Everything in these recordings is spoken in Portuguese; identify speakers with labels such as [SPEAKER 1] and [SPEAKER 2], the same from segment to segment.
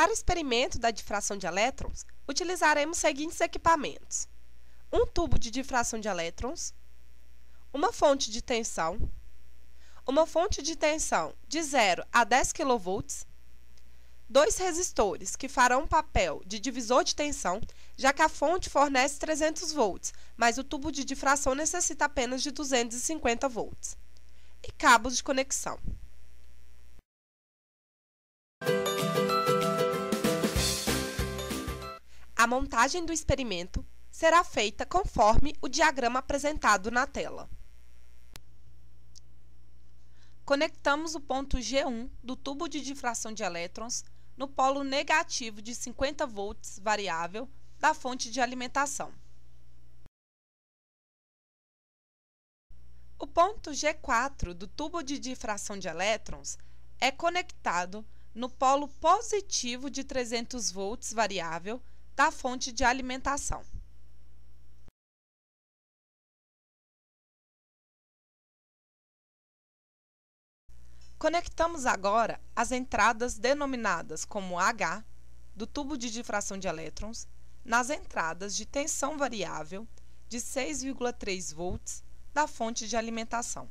[SPEAKER 1] Para o experimento da difração de elétrons, utilizaremos os seguintes equipamentos: um tubo de difração de elétrons, uma fonte de tensão de 0 a 10 kV, dois resistores que farão papel de divisor de tensão, já que a fonte fornece 300 volts, mas o tubo de difração necessita apenas de 250 volts, e cabos de conexão. A montagem do experimento será feita conforme o diagrama apresentado na tela. Conectamos o ponto G1 do tubo de difração de elétrons no polo negativo de 50 volts variável da fonte de alimentação. O ponto G4 do tubo de difração de elétrons é conectado no polo positivo de 300 volts variável da fonte de alimentação. Conectamos agora as entradas denominadas como H do tubo de difração de elétrons nas entradas de tensão variável de 6,3 volts da fonte de alimentação.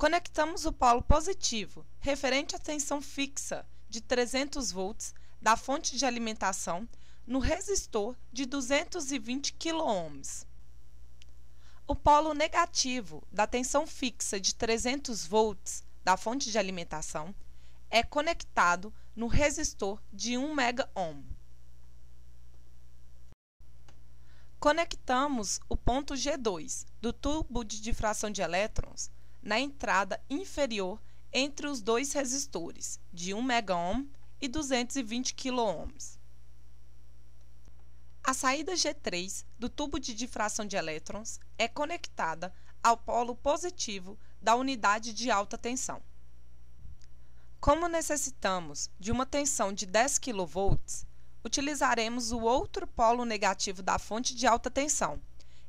[SPEAKER 1] Conectamos o polo positivo, referente à tensão fixa de 300 volts da fonte de alimentação, no resistor de 220 kΩ. O polo negativo da tensão fixa de 300 volts da fonte de alimentação é conectado no resistor de 1 MΩ. Conectamos o ponto G2 do tubo de difração de elétrons na entrada inferior entre os dois resistores, de 1 MΩ e 220 kΩ. A saída G3 do tubo de difração de elétrons é conectada ao polo positivo da unidade de alta tensão. Como necessitamos de uma tensão de 10 kV, utilizaremos o outro polo negativo da fonte de alta tensão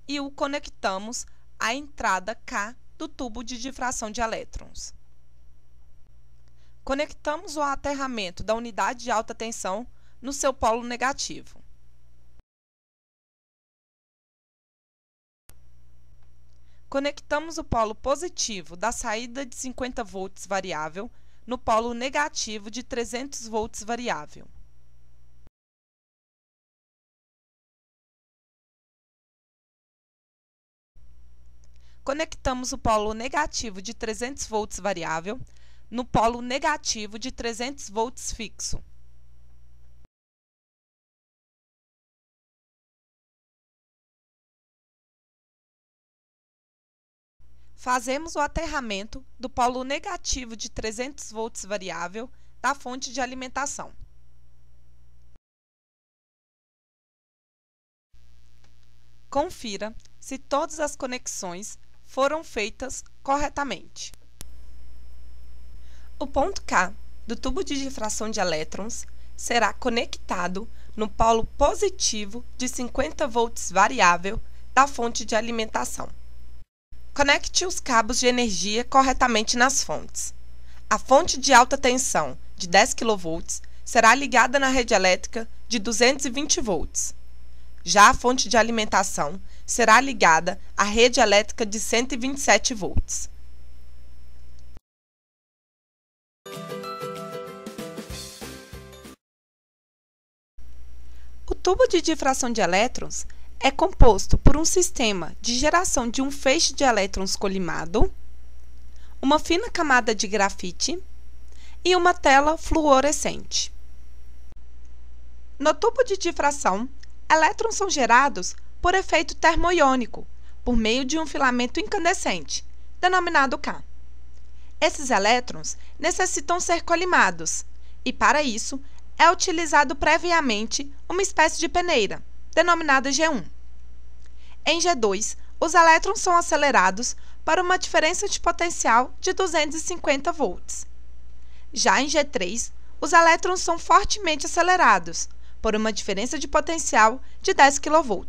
[SPEAKER 1] e o conectamos à entrada K do tubo de difração de elétrons. Conectamos o aterramento da unidade de alta tensão no seu polo negativo. Conectamos o polo positivo da saída de 50 volts variável no polo negativo de 300 volts variável. Conectamos o polo negativo de 300 volts variável no polo negativo de 300 volts fixo. Fazemos o aterramento do polo negativo de 300 volts variável da fonte de alimentação. Confira se todas as conexões foram feitas corretamente. O ponto K do tubo de difração de elétrons será conectado no polo positivo de 50 volts variável da fonte de alimentação. Conecte os cabos de energia corretamente nas fontes. A fonte de alta tensão de 10 kV será ligada na rede elétrica de 220 volts. Já a fonte de alimentação será ligada à rede elétrica de 127 volts. O tubo de difração de elétrons é composto por um sistema de geração de um feixe de elétrons colimado, uma fina camada de grafite e uma tela fluorescente. No tubo de difração, elétrons são gerados por efeito termoiônico, por meio de um filamento incandescente, denominado K. Esses elétrons necessitam ser colimados, e para isso é utilizado previamente uma espécie de peneira, denominada G1. Em G2, os elétrons são acelerados para uma diferença de potencial de 250 volts. Já em G3, os elétrons são fortemente acelerados por uma diferença de potencial de 10 kV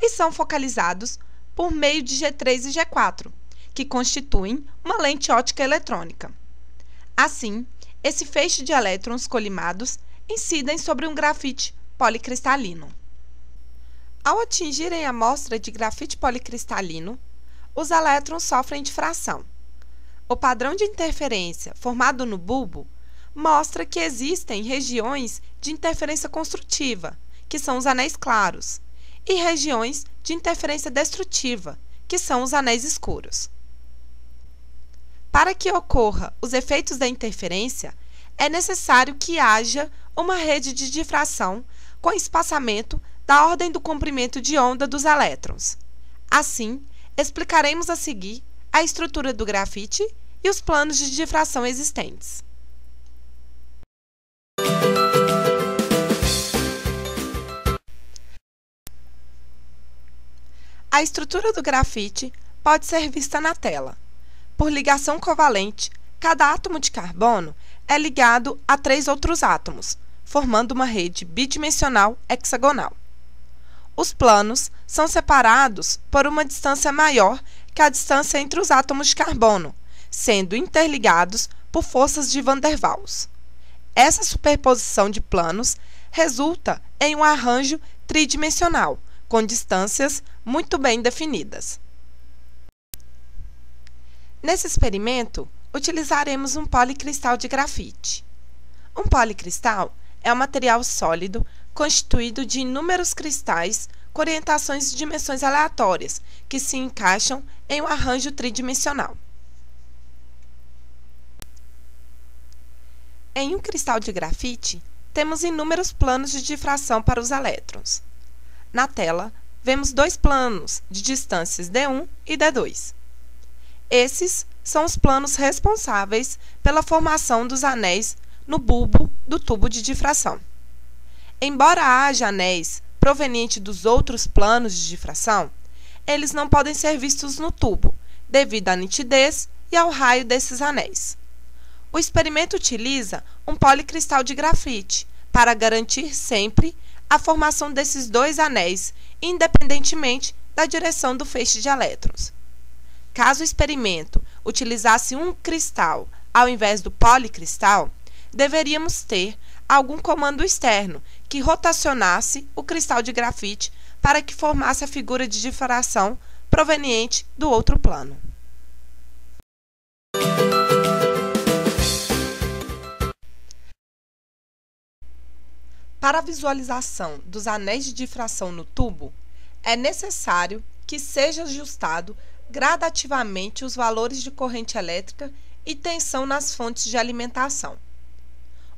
[SPEAKER 1] e são focalizados por meio de G3 e G4, que constituem uma lente óptica eletrônica. Assim, esse feixe de elétrons colimados incidem sobre um grafite policristalino. Ao atingirem a amostra de grafite policristalino, os elétrons sofrem difração. O padrão de interferência formado no bulbo mostra que existem regiões de interferência construtiva, que são os anéis claros, e regiões de interferência destrutiva, que são os anéis escuros. Para que ocorra os efeitos da interferência, é necessário que haja uma rede de difração com espaçamento da ordem do comprimento de onda dos elétrons. Assim, explicaremos a seguir a estrutura do grafite e os planos de difração existentes. A estrutura do grafite pode ser vista na tela. Por ligação covalente, cada átomo de carbono é ligado a 3 outros átomos, formando uma rede bidimensional hexagonal. Os planos são separados por uma distância maior que a distância entre os átomos de carbono, sendo interligados por forças de Van der Waals. Essa superposição de planos resulta em um arranjo tridimensional, com distâncias muito bem definidas. Nesse experimento, utilizaremos um policristal de grafite. Um policristal é um material sólido constituído de inúmeros cristais com orientações e dimensões aleatórias, que se encaixam em um arranjo tridimensional. Em um cristal de grafite, temos inúmeros planos de difração para os elétrons. Na tela, vemos 2 planos de distâncias D1 e D2. Esses são os planos responsáveis pela formação dos anéis no bulbo do tubo de difração. Embora haja anéis provenientes dos outros planos de difração, eles não podem ser vistos no tubo, devido à nitidez e ao raio desses anéis. O experimento utiliza um policristal de grafite para garantir sempre a formação desses 2 anéis, independentemente da direção do feixe de elétrons. Caso o experimento utilizasse um cristal ao invés do policristal, deveríamos ter algum comando externo que rotacionasse o cristal de grafite para que formasse a figura de difração proveniente do outro plano. Para a visualização dos anéis de difração no tubo, é necessário que seja ajustado gradativamente os valores de corrente elétrica e tensão nas fontes de alimentação.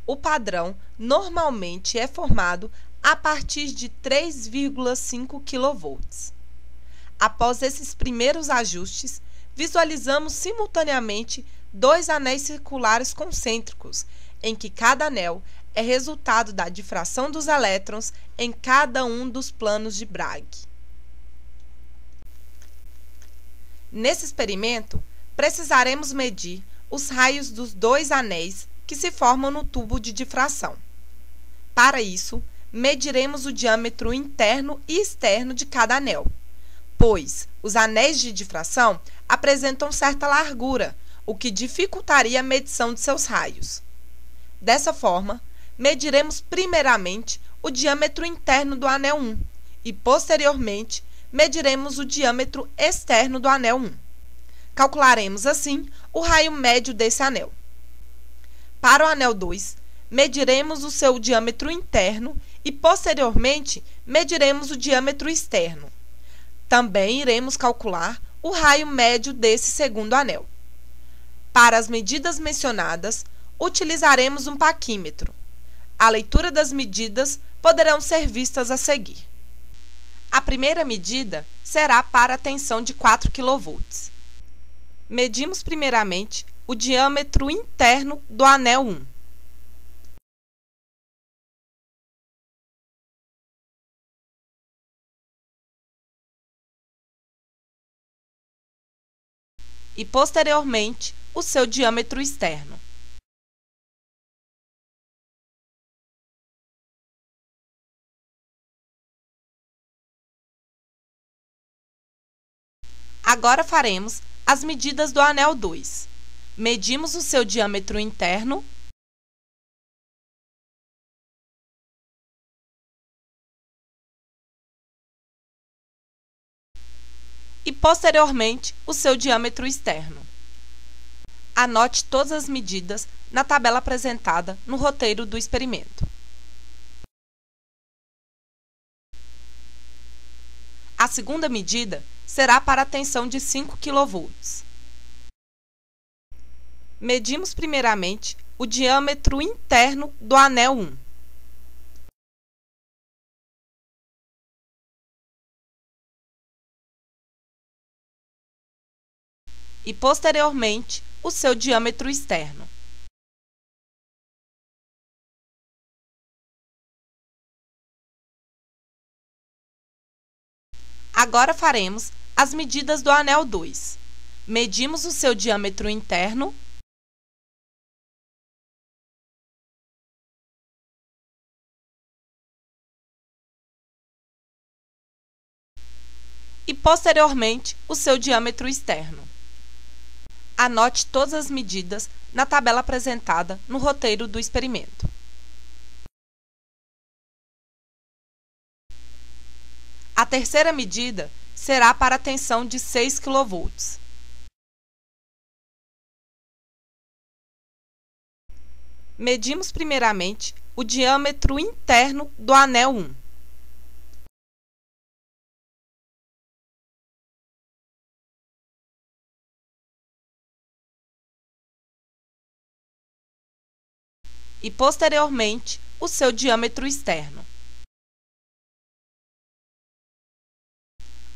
[SPEAKER 1] O padrão normalmente é formado a partir de 3,5 kV. Após esses primeiros ajustes, visualizamos simultaneamente 2 anéis circulares concêntricos, em que cada anel é resultado da difração dos elétrons em cada um dos planos de Bragg. Nesse experimento, precisaremos medir os raios dos 2 anéis que se formam no tubo de difração. Para isso, mediremos o diâmetro interno e externo de cada anel, pois os anéis de difração apresentam certa largura, o que dificultaria a medição de seus raios. Dessa forma, mediremos primeiramente o diâmetro interno do anel 1 e, posteriormente, mediremos o diâmetro externo do anel 1. Calcularemos, assim, o raio médio desse anel. Para o anel 2, mediremos o seu diâmetro interno e, posteriormente, mediremos o diâmetro externo. Também iremos calcular o raio médio desse segundo anel. Para as medidas mencionadas, utilizaremos um paquímetro. A leitura das medidas poderão ser vistas a seguir. A primeira medida será para a tensão de 4 kV. Medimos primeiramente o diâmetro interno do anel 1. E, posteriormente, o seu diâmetro externo. Agora faremos as medidas do anel 2. Medimos o seu diâmetro interno e, posteriormente, o seu diâmetro externo. Anote todas as medidas na tabela apresentada no roteiro do experimento. A segunda medida será para a tensão de 5 kV. Medimos primeiramente o diâmetro interno do anel 1. E, posteriormente, o seu diâmetro externo. Agora faremos as medidas do anel 2. Medimos o seu diâmetro interno e, posteriormente, o seu diâmetro externo. Anote todas as medidas na tabela apresentada no roteiro do experimento. A terceira medida será para a tensão de 6 kV. Medimos primeiramente o diâmetro interno do anel 1. E, posteriormente, o seu diâmetro externo.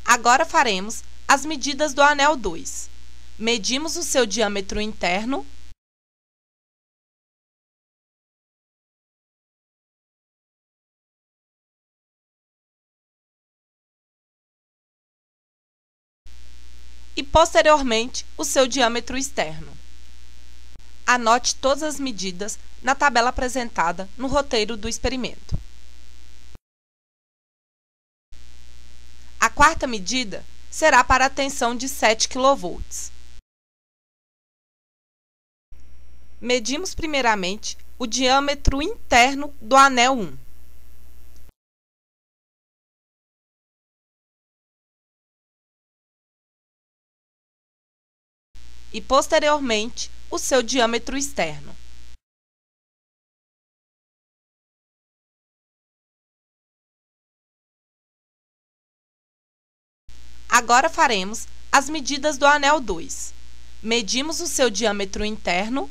[SPEAKER 1] Agora faremos as medidas do anel 2. Medimos o seu diâmetro interno e, posteriormente, o seu diâmetro externo. Anote todas as medidas na tabela apresentada no roteiro do experimento. A quarta medida será para a tensão de 7 kV. Medimos primeiramente o diâmetro interno do anel 1. E, posteriormente, o seu diâmetro externo. Agora faremos as medidas do anel 2. Medimos o seu diâmetro interno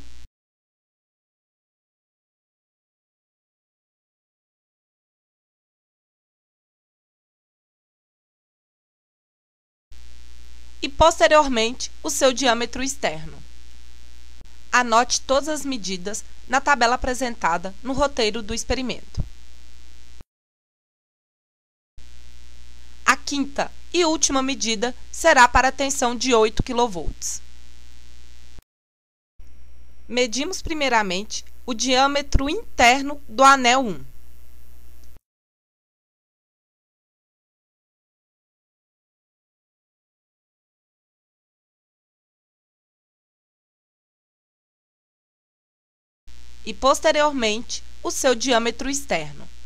[SPEAKER 1] e, posteriormente, o seu diâmetro externo. Anote todas as medidas na tabela apresentada no roteiro do experimento. A quinta e última medida será para a tensão de 8 kV. Medimos primeiramente o diâmetro interno do anel 1. E, posteriormente, o seu diâmetro externo.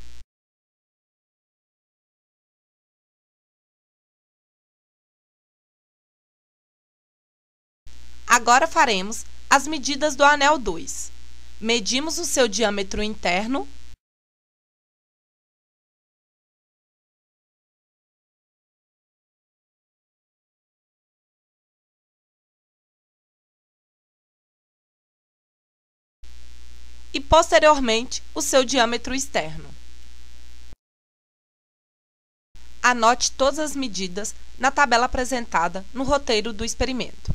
[SPEAKER 1] Agora faremos as medidas do anel 2. Medimos o seu diâmetro interno e, posteriormente, o seu diâmetro externo. Anote todas as medidas na tabela apresentada no roteiro do experimento.